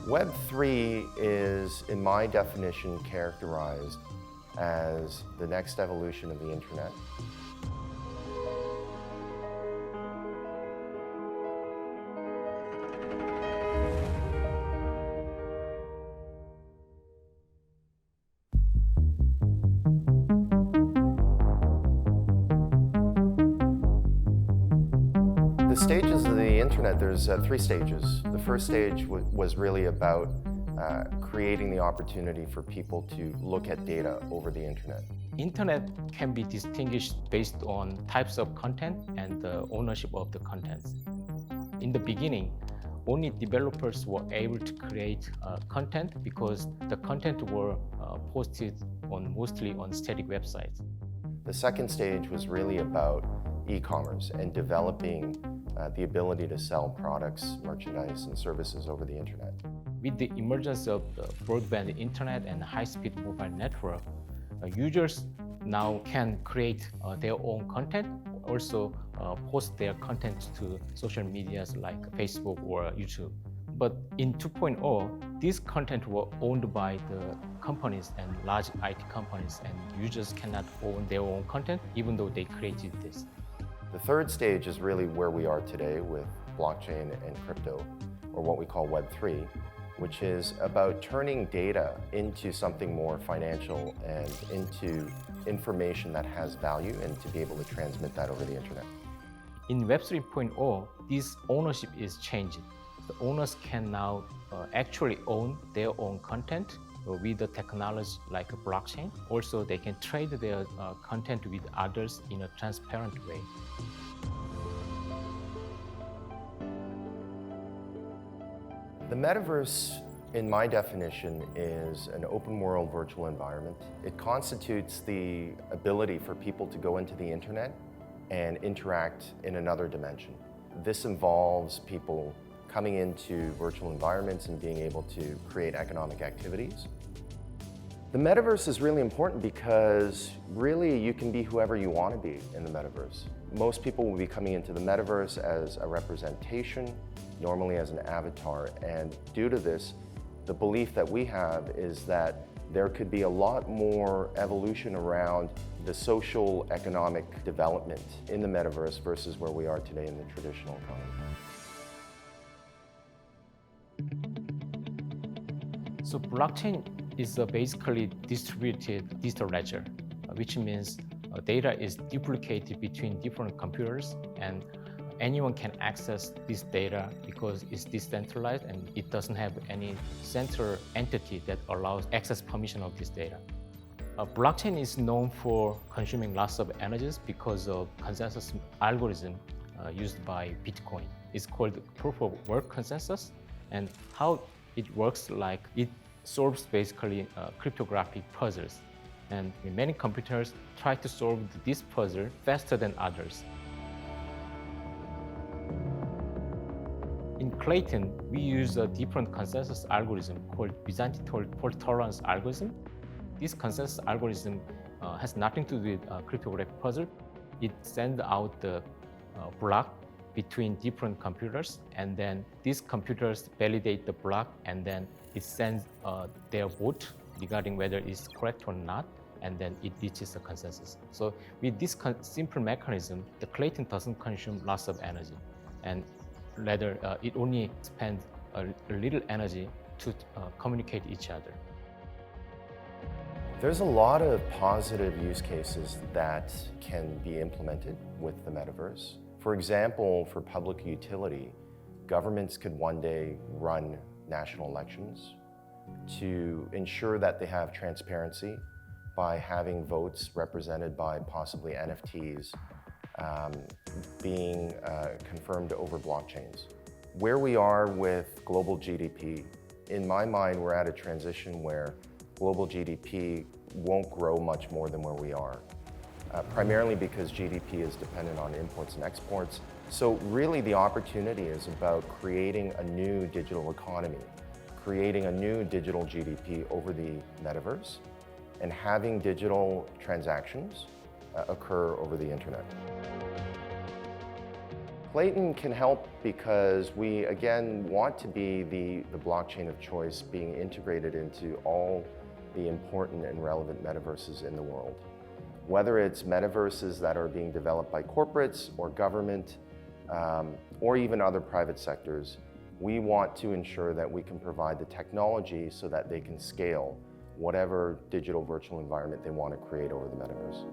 Web3 is, in my definition, characterized as the next evolution of the internet. The stages of the internet, there's three stages. The first stage was really about creating the opportunity for people to look at data over the internet. Internet can be distinguished based on types of content and the ownership of the contents. In the beginning, only developers were able to create content because the content were posted mostly on static websites. The second stage was really about e-commerce and developing the ability to sell products, merchandise, and services over the internet. With the emergence of the broadband internet and high-speed mobile network, users now can create their own content, also post their content to social medias like Facebook or YouTube. But in 2.0, this content were owned by the companies and large IT companies, and users cannot own their own content even though they created this. The third stage is really where we are today with blockchain and crypto, or what we call Web3, which is about turning data into something more financial and into information that has value and to be able to transmit that over the internet. In Web 3.0, this ownership is changing. The owners can now actually own their own content with the technology like a blockchain. Also, they can trade their content with others in a transparent way. The Metaverse, in my definition, is an open world virtual environment. It constitutes the ability for people to go into the internet and interact in another dimension. This involves people coming into virtual environments and being able to create economic activities. The Metaverse is really important because really you can be whoever you want to be in the Metaverse. Most people will be coming into the Metaverse as a representation, normally as an avatar, and due to this, the belief that we have is that there could be a lot more evolution around the social economic development in the Metaverse versus where we are today in the traditional economy. So blockchain is basically distributed digital ledger, which means data is duplicated between different computers, and anyone can access this data because it's decentralized and it doesn't have any central entity that allows access permission of this data. Blockchain is known for consuming lots of energies because of consensus algorithm used by Bitcoin. It's called proof of work consensus, and how it works like it solves basically cryptographic puzzles. And many computers try to solve this puzzle faster than others. In Klaytn, we use a different consensus algorithm called Byzantine fault tolerance algorithm. This consensus algorithm has nothing to do with cryptographic puzzle. It sends out the block between different computers, and then these computers validate the block, and then it sends their vote regarding whether it's correct or not, and then it reaches a consensus. So with this simple mechanism, the Klaytn doesn't consume lots of energy, and rather it only spends a little energy to communicate each other. There's a lot of positive use cases that can be implemented with the Metaverse. For example, for public utility, governments could one day run national elections to ensure that they have transparency by having votes represented by possibly NFTs being confirmed over blockchains. Where we are with global GDP, in my mind, we're at a transition where global GDP won't grow much more than where we are, primarily because GDP is dependent on imports and exports. So really the opportunity is about creating a new digital economy, creating a new digital GDP over the Metaverse, and having digital transactions occur over the internet. Klaytn can help because we, again, want to be the blockchain of choice being integrated into all the important and relevant metaverses in the world. Whether it's metaverses that are being developed by corporates or government, or even other private sectors, we want to ensure that we can provide the technology so that they can scale whatever digital virtual environment they want to create over the metaverse.